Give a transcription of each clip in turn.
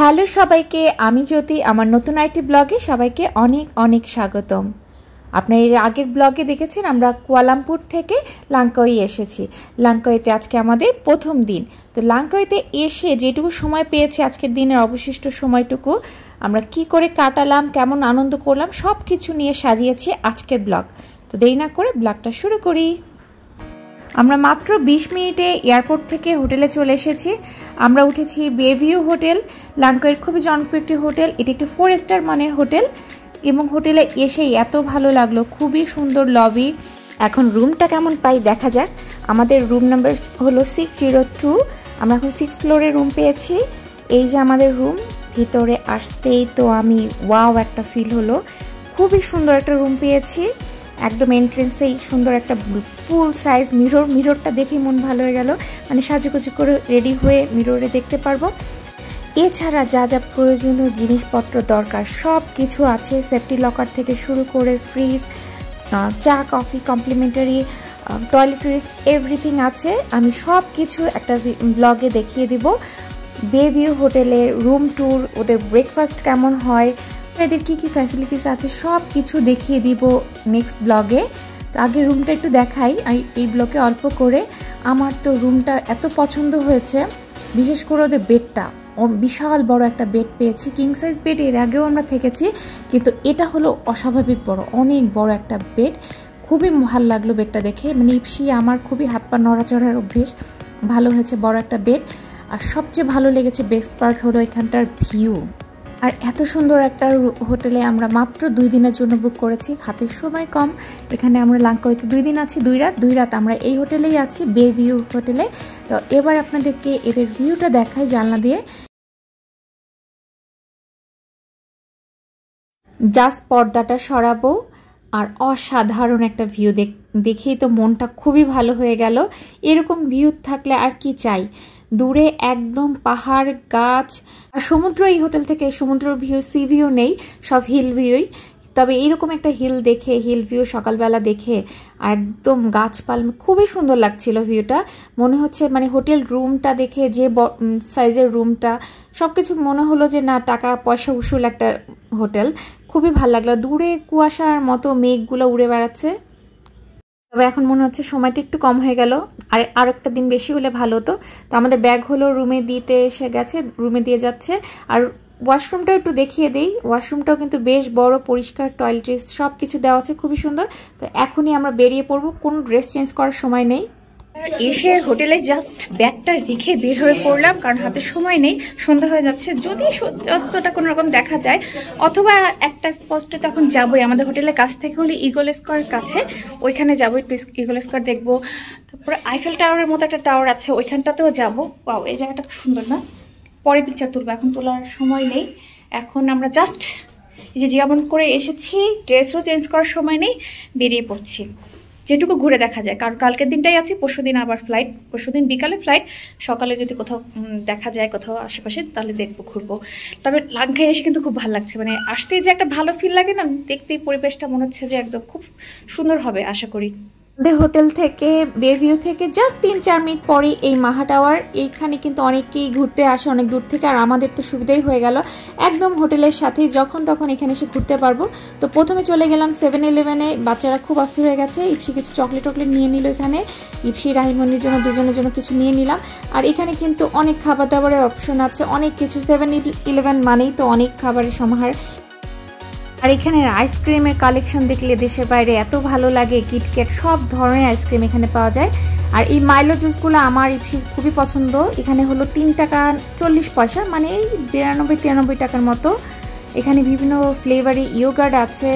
Hello সবাইকে, আমি জ্যোতি। আমার নতুন আরেকটি ব্লগে সবাইকে অনেক অনেক স্বাগতম। আপনার এর আগের ব্লগে দেখেছেন আমরা কুয়ালালামপুর থেকে লাংকাউই এসেছি। লাংকাউইতে আজকে আমাদের প্রথম দিন। তো লাংকাউইতে এসে যেটুকু সময় পেয়েছি আজকের দিনের অবশিষ্ট সময়টুকু আমরা কি করে কাটালাম, কেমন আনন্দ করলাম, সব কিছু নিয়ে সাজিয়েছি আজকের ব্লগ। তো দেরি না করে ব্লগটা শুরু করি। আমরা মাত্র 20 মিনিটে এয়ারপোর্ট থেকে হোটেলে চলে এসেছি। আমরা উঠেছি বেভিউ হোটেল, লাংকাউইয়ের খুবই জনপ্রিয় একটি হোটেল। এটি একটি 4 স্টার মানের হোটেল এবং হোটেলে এসেই এত ভালো লাগলো, খুবই সুন্দর লবি। এখন রুমটা কেমন পাই দেখা যাক। আমাদের রুম নাম্বার হলো 602। আমরা এখন 6th ফ্লোরে রুম পেয়েছি। এই যে আমাদের রুম, ভিতরে আসতেই তো আমি ওয়াও একটা ফিল হলো। খুবই সুন্দর একটা রুম পেয়েছি। একদম এন্ট্রেন্সেই সুন্দর একটা ফুল সাইজ মিররটা দেখেই মন ভালো হয়ে গেল। মানে সাজুগুজু করে রেডি হয়ে মিররে দেখতে পারবো। এছাড়া যা যা প্রয়োজনীয় জিনিসপত্র দরকার সব কিছু আছে। সেফটি লকার থেকে শুরু করে ফ্রিজ, চা কফি কমপ্লিমেন্টারি, টয়লেটরিজ, এভরিথিং আছে। আমি সব কিছু একটা ব্লগে দেখিয়ে দিব। বেভিউ হোটেলের রুম ট্যুর, ওদের ব্রেকফাস্ট কেমন হয়, এদের কি কি ফ্যাসিলিটিস আছে সব কিছু দেখিয়ে দিব নেক্সট ব্লগে। তো আগে রুমটা একটু দেখাই এই ব্লগে অল্প করে। আমার তো রুমটা এত পছন্দ হয়েছে, বিশেষ করে ওদের বেডটা। বিশাল বড় একটা বেড পেয়েছি, কিং সাইজ বেড এর আগেও আমরা থেকেছি, কিন্তু এটা হলো অস্বাভাবিক বড়, অনেক বড় একটা বেড। খুবই ভালো লাগলো বেডটা দেখে। মানে ইপসি আমার খুবই হাত পা নড়াচড়ার অভ্যেস, ভালো হয়েছে বড় একটা বেড। আর সবচেয়ে ভালো লেগেছে বেস্ট পার্ট হলো এখানটার ভিউ। আর এত সুন্দর একটা হোটেলে আমরা মাত্র 2 দিনের জন্য বুক করেছি, হাতে সময় কম। এখানে আমরা লাংকাউইতে 2 দিন আছি, 2 রাত আমরা এই হোটেলেই আছি, বেভিউ হোটেলে। তো এবার আপনাদেরকে এদের ভিউটা দেখাই জানলা দিয়ে। জাস্ট পর্দাটা সরাবো আর অসাধারণ একটা ভিউ দেখেই তো মনটা খুবই ভালো হয়ে গেল। এরকম ভিউ থাকলে আর কি চাই। দূরে একদম পাহাড়, গাছ আর সমুদ্র। এই হোটেল থেকে সমুদ্র ভিউ, সি ভিউ নেই, সব হিল ভিউই। তবে এইরকম একটা হিল ভিউ সকালবেলা দেখে একদম গাছপালা, খুবই সুন্দর লাগছিল ভিউটা। মনে হচ্ছে মানে হোটেল রুমটা দেখে, যে সাইজের রুমটা, সব কিছু মনে হলো যে না টাকা পয়সা উসুল একটা হোটেল। খুবই ভালো লাগলো। দূরে কুয়াশার মতো মেঘগুলো উড়ে বেড়াচ্ছে। তবে এখন মনে হচ্ছে সময়টা একটু কম হয়ে গেল, আর একটা দিন বেশি হলে ভালো হতো। তো আমাদের ব্যাগ হলো রুমে দিতে এসে গেছে, রুমে দিয়ে যাচ্ছে। আর ওয়াশরুমটাও একটু দেখিয়ে দেই। ওয়াশরুমটাও কিন্তু বেশ বড়, পরিষ্কার, টয়লেট্রিজ সব কিছু দেওয়া আছে, খুবই সুন্দর। তো এখনই আমরা বেরিয়ে পড়বো, কোনো ড্রেস চেঞ্জ করার সময় নেই। এসে হোটেলে জাস্ট ব্যাগটা রেখে বের হয়ে পড়লাম, কারণ হাতে সময় নেই, সন্ধ্যা হয়ে যাচ্ছে। যদি সূর্যাস্তটা কোনো রকম দেখা যায় অথবা একটা স্পটে তখন যাবোই। আমাদের হোটেলের কাছ থেকে হলে ইগল স্কোয়ার কাছে, ওইখানে যাবো, একটু ইগল স্কোয়ার দেখবো। তারপরে আইফেল টাওয়ারের মতো একটা টাওয়ার আছে, ওইখানটাতেও যাবো। পাও, এই জায়গাটা খুব সুন্দর না? পরে পিকচার তুলবো, এখন তোলার সময় নেই। এখন আমরা জাস্ট এই যে যেমন করে এসেছি, ড্রেসও চেঞ্জ করার সময় নেই, বেরিয়ে পড়ছি যেটুকু ঘুরে দেখা যায়। কারণ কালকের দিনটাই আছি, পরশুদিন আবার ফ্লাইট, পরশুদিন বিকালে ফ্লাইট, সকালে যদি কোথাও দেখা যায় কোথাও আশেপাশে তাহলে দেখবো, ঘুরবো। তবে লাংকাই এসে কিন্তু খুব ভালো লাগছে। মানে আসতেই যে একটা ভালো ফিল লাগে না, দেখতেই পরিবেশটা মনে হচ্ছে যে একদম খুব সুন্দর হবে আশা করি। আমাদের হোটেল থেকে বেভিউ থেকে জাস্ট 3-4 মিনিট পরে এই মাহা টাওয়ার। এইখানে কিন্তু অনেকেই ঘুরতে আসে অনেক দূর থেকে, আর আমাদের তো সুবিধাই হয়ে গেল, একদম হোটেলের সাথেই যখন তখন এখানে এসে ঘুরতে পারবো। তো প্রথমে চলে গেলাম 7-11-এ। বাচ্চারা খুব অস্থির হয়ে গেছে, ইপসি কিছু চকলেট নিয়ে নিল এখানে। ইপসি রাহিমনির জন্য, দুজনের জন্য কিছু নিয়ে নিলাম। আর এখানে কিন্তু অনেক খাবার দাবারের অপশন আছে, অনেক কিছু। 7-11 মানেই তো অনেক খাবারের সমাহার। আর এখানের আইসক্রিমের কালেকশন দেখলে দেশের বাইরে এত ভালো লাগে। কিটক্যাট, সব ধরনের আইসক্রিম এখানে পাওয়া যায়। আর এই মাইলো জুসগুলো আমার ইপসির খুবই পছন্দ। এখানে হলো 3 টাকা 40 পয়সা, মানে এই 92-93 টাকার মতো। এখানে বিভিন্ন ফ্লেভারে ইয়োগার্ট আছে,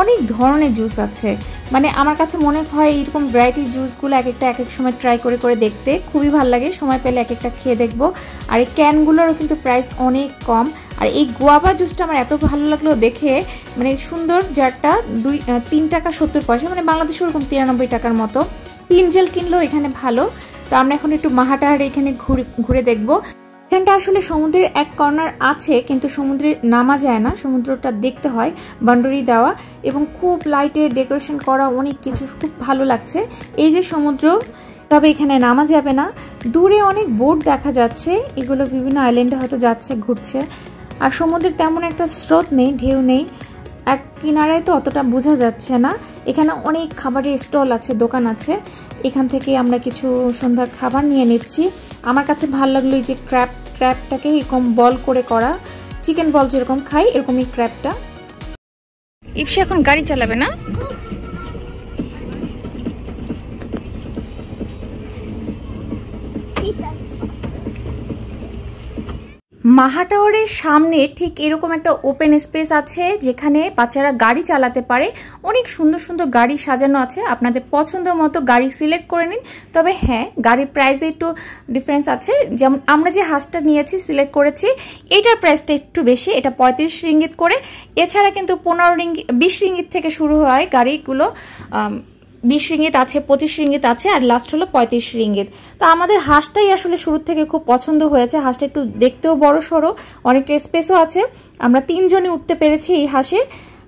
অনেক ধরনের জুস আছে। মানে আমার কাছে মনে হয় এরকম ভ্যারাইটি জুসগুলো এক একটা এক এক সময় ট্রাই করে করে দেখতে খুবই ভালো লাগে। সময় পেলে এক একটা খেয়ে দেখবো। আর এই ক্যানগুলোরও কিন্তু প্রাইস অনেক কম। আর এই গোয়াবা জুসটা আমার এত ভালো লাগলো দেখে, মানে সুন্দর। জারটা 3 টাকা 70 পয়সা, মানে বাংলাদেশে ওরকম 93 টাকার মতো। পিনজেল কিনলেও এখানে ভালো। তো আমরা এখন একটু মাহাটাহারে এখানে ঘুরে দেখবো। এখানটা আসলে সমুদ্রের এক কর্নার আছে, কিন্তু সমুদ্রে নামা যায় না, সমুদ্রটা দেখতে হয়। বাউন্ডারি দেওয়া এবং খুব লাইটে ডেকোরেশন করা, অনেক কিছু, খুব ভালো লাগছে। এই যে সমুদ্র, তবে এখানে নামা যাবে না। দূরে অনেক বোট দেখা যাচ্ছে, এগুলো বিভিন্ন আইল্যান্ডে হয়তো যাচ্ছে, ঘুরছে। আর সমুদ্রের তেমন একটা স্রোত নেই, ঢেউ নেই, এক কিনারায় তো অতটা বোঝা যাচ্ছে না। এখানে অনেক খাবারের স্টল আছে, দোকান আছে, এখান থেকে আমরা কিছু সন্ধ্যার খাবার নিয়ে নিচ্ছি। আমার কাছে ভালো লাগলো এই যে ক্র্যাবটাকে এরকম বল করে করা, চিকেন বল যেরকম খাই এরকমই ক্র্যাবটা। ইপসি এখন গাড়ি চালাবে না? মাহা টাওয়ারের সামনে ঠিক এরকম একটা ওপেন স্পেস আছে যেখানে বাচ্চারা গাড়ি চালাতে পারে। অনেক সুন্দর সুন্দর গাড়ি সাজানো আছে, আপনাদের পছন্দ মতো গাড়ি সিলেক্ট করে নিন। তবে হ্যাঁ, গাড়ির প্রাইসে একটু ডিফারেন্স আছে। যেমন আমরা যে হাঁসটা নিয়েছি, সিলেক্ট করেছি, এটার প্রাইসটা একটু বেশি, এটা 35 রিঙ্গিত করে। এছাড়া কিন্তু 20 রিঙ্গিত থেকে শুরু হয় গাড়িগুলো, 20 রিঙ্গিত আছে, 25 রিঙ্গিত আছে, আর লাস্ট হলো 35 রিঙ্গিত। তো আমাদের হাঁসটাই আসলে শুরু থেকে খুব পছন্দ হয়েছে। হাঁসটা একটু দেখতেও বড় সড়ো, অনেকটা স্পেসও আছে। আমরা 3 জনই উঠতে পেরেছি এই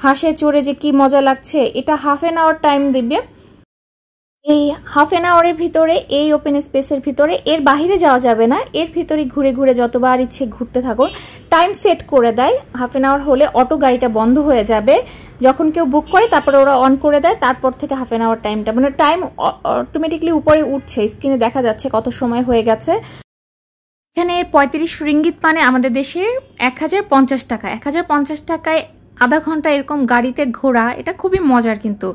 হাঁসে চড়ে যে কি মজা লাগছে। এটা হাফ অ্যান আওয়ার টাইম দিবে। এই হাফ অ্যান আওয়ারের ভিতরে এই ওপেন স্পেসের ভিতরে, এর বাহিরে যাওয়া যাবে না, এর ভিতরে ঘুরে ঘুরে যতবার ইচ্ছে ঘুরতে থাকুন। টাইম সেট করে দেয়, হাফ অ্যান আওয়ার হলে অটো গাড়িটা বন্ধ হয়ে যাবে। যখন কেউ বুক করে তারপরে ওরা অন করে দেয়, তারপর থেকে হাফ অ্যান আওয়ার টাইমটা, মানে টাইম অটোমেটিকলি উপরে উঠছে, স্ক্রিনে দেখা যাচ্ছে কত সময় হয়ে গেছে। এখানে 35 রিঙ্গিত মানে আমাদের দেশের 1050 টাকা। 1050 টাকায় আধা ঘন্টা এরকম গাড়িতে ঘোরা, এটা খুবই মজার। কিন্তু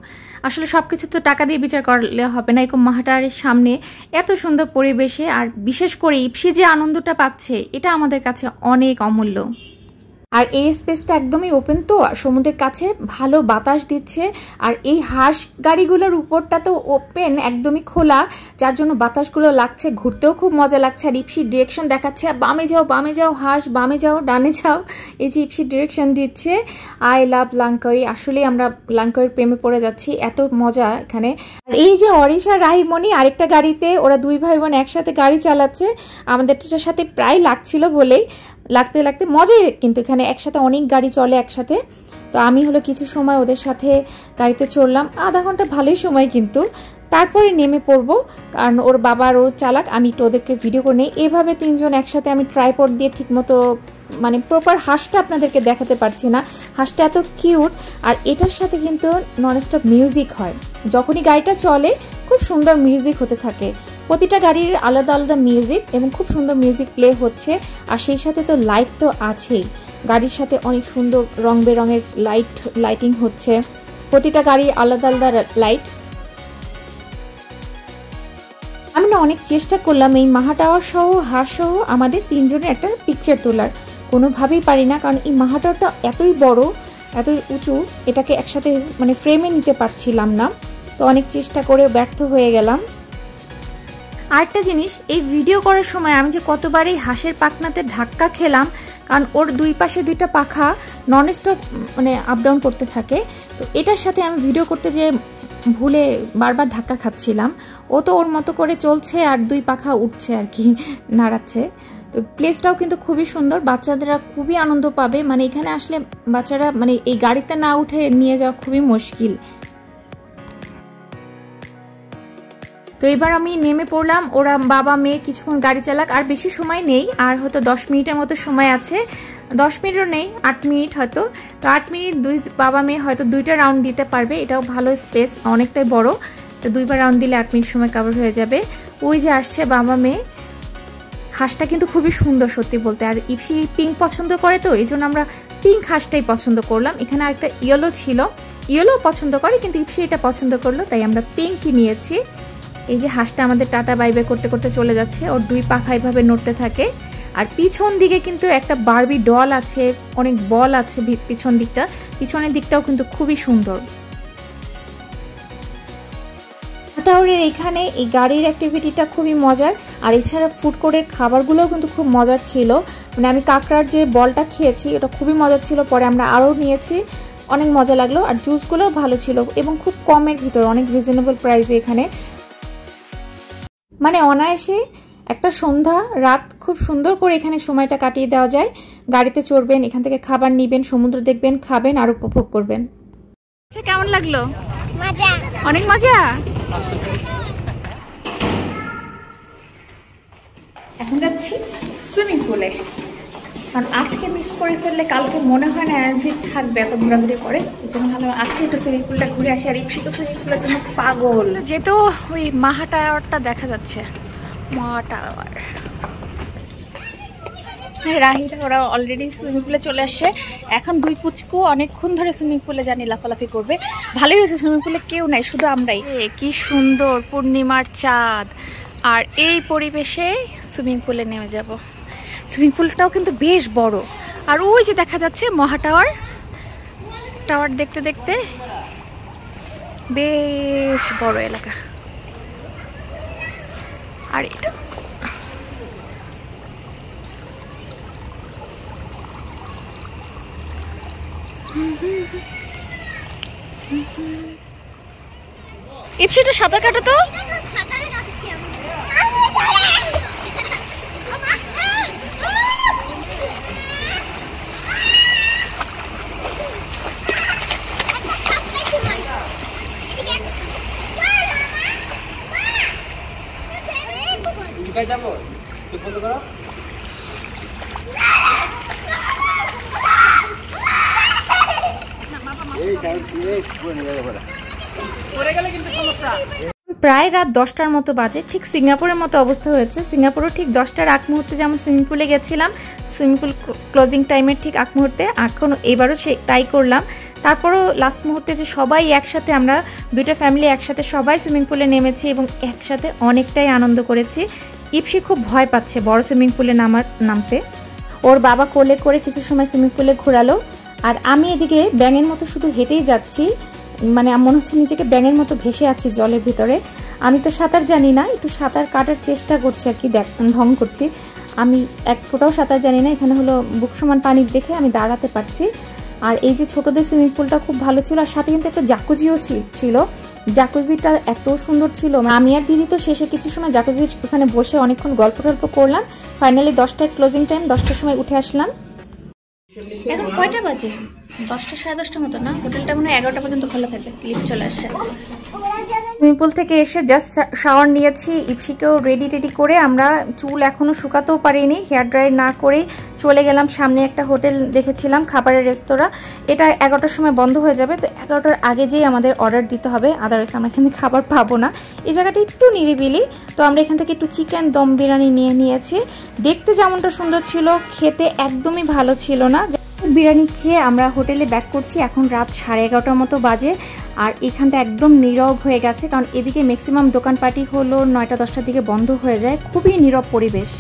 আসলে সবকিছু তো টাকা দিয়ে বিচার করলে হবে না। এরকম মাহাটারের সামনে এত সুন্দর পরিবেশে, আর বিশেষ করে ইপসি যে আনন্দটা পাচ্ছে, এটা আমাদের কাছে অনেক অমূল্য। আর এই স্পেসটা একদমই ওপেন, তো সমুদ্রের কাছে ভালো বাতাস দিচ্ছে। আর এই হাঁস গাড়িগুলোর উপরটা তো ওপেন, একদমই খোলা, যার জন্য বাতাসগুলো লাগছে, ঘুরতেও খুব মজা লাগছে। আর ইপসি ডিরেকশন দেখাচ্ছে, বামে যাও হাঁস, বামে যাও, ডানে যাও, এই যে ইপসি ডিরেকশন দিচ্ছে। আই লাভ লাঙ্কাই, আসলে আমরা লাঙ্কাইয়ের প্রেমে পড়ে যাচ্ছি, এত মজা এখানে। আর এই যে অরিশা রাহিমণি আরেকটা গাড়িতে, ওরা 2 ভাই বোন একসাথে গাড়ি চালাচ্ছে। আমাদেরটার সাথে প্রায় লাগছিল বলেই, লাগতে লাগতে মজাই, কিন্তু এখানে একসাথে অনেক গাড়ি চলে একসাথে। তো আমি হলো কিছু সময় ওদের সাথে গাড়িতে চড়লাম, আধা ঘন্টা, ভালোই সময়। কিন্তু তারপরে নেমে পড়বো, কারণ ওর বাবা আর ওর চালাক, আমি একটু ওদেরকে ভিডিও করে নিই। এভাবে 3 জন একসাথে আমি ট্রাইপড দিয়ে ঠিকমতো, মানে প্রপার হাঁসটা আপনাদেরকে দেখাতে পারছি না, হাঁসটা এত কিউট। আর এটার সাথে কিন্তু ননস্টপ মিউজিক হয়, যখনই গাড়িটা চলে খুব সুন্দর মিউজিক হতে থাকে। প্রতিটা গাড়ির আলাদা আলাদা মিউজিক, এবং খুব সুন্দর মিউজিক প্লে হচ্ছে। আর সেই সাথে তো লাইট তো আছেই, গাড়ির সাথে অনেক সুন্দর রং বেরঙের লাইটিং হচ্ছে, প্রতিটা গাড়ির আলাদা আলাদা লাইট। আমি না অনেক চেষ্টা করলাম এই মাহা টাওয়ার সহ হাঁস সহ আমাদের 3 জনের একটা পিকচার তোলার, কোনোভাবেই পারি না, কারণ এই মাহা টাওয়ারটা এতই বড়, এতই উঁচু, এটাকে একসাথে মানে ফ্রেমে নিতে পারছিলাম না। তো অনেক চেষ্টা করে ব্যর্থ হয়ে গেলাম। আরেকটা জিনিস, এই ভিডিও করার সময় আমি যে কতবার এই হাঁসের পাখনাতে ধাক্কা খেলাম, কারণ ওর 2 পাশে 2টা পাখা ননস্টপ মানে আপ ডাউন করতে থাকে। তো এটার সাথে আমি ভিডিও করতে যে ভুলে বারবার ধাক্কা খাচ্ছিলাম। ও তো ওর মতো করে চলছে আর 2 পাখা উঠছে আর কি, নাড়াচ্ছে। তো প্লেসটাও কিন্তু খুবই সুন্দর, বাচ্চাদেরা খুবই আনন্দ পাবে। মানে এখানে আসলে বাচ্চারা মানে এই গাড়িতে না উঠে নিয়ে যাওয়া খুবই মুশকিল। তো এবার আমি নেমে পড়লাম, ওরা বাবা মেয়ে কিছুক্ষণ গাড়ি চালাক, আর বেশি সময় নেই, আর হয়তো 10 মিনিটের মতো সময় আছে, 10 মিনিটও নেই, 8 মিনিট হয়তো। তো 8 মিনিট বাবা মেয়ে হয়তো 2টা রাউন্ড দিতে পারবে, এটাও ভালো স্পেস, অনেকটাই বড়। তো 2বার রাউন্ড দিলে 8 মিনিট সময় কভার হয়ে যাবে। ওই যে আসছে বাবা মেয়ে, হাঁসটা কিন্তু খুবই সুন্দর সত্যি বলতে। আর ইপসি পিঙ্ক পছন্দ করে, তো এই জন্য আমরা পিঙ্ক হাঁসটাই পছন্দ করলাম। এখানে আরেকটা ইয়েলো ছিল, ইয়েলো পছন্দ করে, কিন্তু ইপসি এটা পছন্দ করলো, তাই আমরা পিঙ্কই নিয়েছি। এই যে হাঁসটা আমাদের টাটা বাই বাই করতে করতে চলে যাচ্ছে, ওর 2 পাখা এভাবে নড়তে থাকে। আর পিছন দিকে কিন্তু একটা বারবি ডল আছে, অনেক বল আছে পিছন দিকটা, পিছনের দিকটাও কিন্তু খুবই সুন্দর। টাওয়ারের এখানে এই গাড়ির অ্যাক্টিভিটিটা খুবই মজার। আর এছাড়া ফুড কোর্টের খাবারগুলোও কিন্তু খুব মজার ছিল। মানে আমি কাঁকড়ার যে বলটা খেয়েছি ওটা খুবই মজার ছিল, পরে আমরা আরও নিয়েছি, অনেক মজা লাগলো। আর জুসগুলোও ভালো ছিল এবং খুব কমের ভিতর, অনেক রিজনেবল প্রাইসে এখানে। মানে অনায়াসে একটা সন্ধ্যা রাত খুব সুন্দর করে এখানে সময়টা কাটিয়ে দেওয়া যায়। গাড়িতে চড়বেন, এখান থেকে খাবার নিবেন, সমুদ্র দেখবেন, খাবেন আর উপভোগ করবেন। কেমন লাগলো? মজা, অনেক মজা। এখন যাচ্ছি সুইমিং পুলে, কারণ আজকে মিস করে ফেললে কালকে মনে হয় না এনার্জি থাকবে এত ঘোরাঘুরি করে। এই জন্য ভাবলাম আজকে একটু সুইমিং পুলটা ঘুরে আসি। আর ইপসি তো সুইমিং পুলের জন্য পাগল, যেহেতু ওই মাহা টাওয়ারটা দেখা যাচ্ছে, মাহা টাওয়ার। রাহিরা ওরা অলরেডি সুইমিং পুলে চলে আসছে। এখন দুই পুচকু অনেকক্ষণ ধরে সুইমিং পুলে জানি লাফালাফি করবে। ভালোই হয়েছে সুইমিং পুলে কেউ নাই, শুধু আমরাই। কি সুন্দর পূর্ণিমার চাঁদ, আর এই পরিবেশে সুইমিং পুলে নেমে যাব। সুইমিং পুলটাও কিন্তু বেশ বড়, আর ওই যে দেখা যাচ্ছে মহা টাওয়ার, টাওয়ার দেখতে দেখতে বেশ বড় এলাকা। আর এটা ইপসিটা সাঁতার কাটো তো। প্রায় রাত 10টার মতো বাজে, ঠিক সিঙ্গাপুরের মতো অবস্থা হয়েছে। সিঙ্গাপুরও ঠিক 10টার আগ মুহূর্তে যেমন সুইমিং পুলে গেছিলাম, সুইমিং পুল ক্লোজিং টাইমের ঠিক আগ মুহূর্তে, এখন এবারও তাই করলাম। তারপরও লাস্ট মুহূর্তে যে সবাই একসাথে, আমরা দুইটা ফ্যামিলি একসাথে সবাই সুইমিং পুলে নেমেছি এবং একসাথে অনেকটাই আনন্দ করেছি। ইপসি খুব ভয় পাচ্ছে বড় সুইমিং পুলে নামতে। ওর বাবা কোলে করে কিছু সময় সুইমিং পুলে ঘোরালো, আর আমি এদিকে ব্যাঙের মতো শুধু হেঁটেই যাচ্ছি, মানে মনে হচ্ছে নিজেকে ব্যাঙের মতো ভেসে আছি জলের ভিতরে। আমি তো সাঁতার জানি না, একটু সাঁতার কাটার চেষ্টা করছি আর কি, ঢং করছি। আমি এক ফোঁটাও সাঁতার জানি না, এখানে হলো বুক সমান পানির দেখে আমি দাঁড়াতে পারছি। আর এই যে ছোটদের সুইমিং পুলটা খুব ভালো ছিল, আর সাথে কিন্তু একটা জাকুজিও ছিল। জাকুজিটা এত সুন্দর ছিল। আমি আর দিদি তো শেষে কিছু সময় জাকুজি ওখানে বসে অনেকক্ষণ গল্প করলাম। ফাইনালি 10টায় ক্লোজিং টাইম, 10টার সময় উঠে আসলাম। এখন কয়টা বাজে? 10টা সাড়ে 10টার মতো না? হোটেলটা মনে হয় 11টা পর্যন্ত খোলা থাকে। লিফট চলে আসছে। সুইমিং পুল থেকে এসে জাস্ট শাওয়ার নিয়েছি, ইপসিকেও রেডি করে আমরা চুল এখনও শুকাতেও পারিনি, হেয়ার ড্রাই না করেই চলে গেলাম। সামনে একটা হোটেল দেখেছিলাম, খাবারের রেস্তোরাঁ, এটা 11টার সময় বন্ধ হয়ে যাবে, তো 11টার আগে যেই আমাদের অর্ডার দিতে হবে, আদারওয়াইজ আমরা এখানে খাবার পাবো না। এই জায়গাটা একটু নিরিবিলি, তো আমরা এখান থেকে একটু চিকেন দম বিরিয়ানি নিয়েছি। দেখতে যেমনটা সুন্দর ছিল, খেতে একদমই ভালো ছিল না। বিরিয়ানি খেয়ে আমরা হোটেলে ব্যাক করছি। এখন রাত 11:30টার মতো বাজে, আর এখানটা একদম নীরব হয়ে গেছে, কারণ এদিকে ম্যাক্সিমাম দোকানপাটি হলো 9টা 10টার দিকে বন্ধ হয়ে যায়। খুবই নীরব পরিবেশ।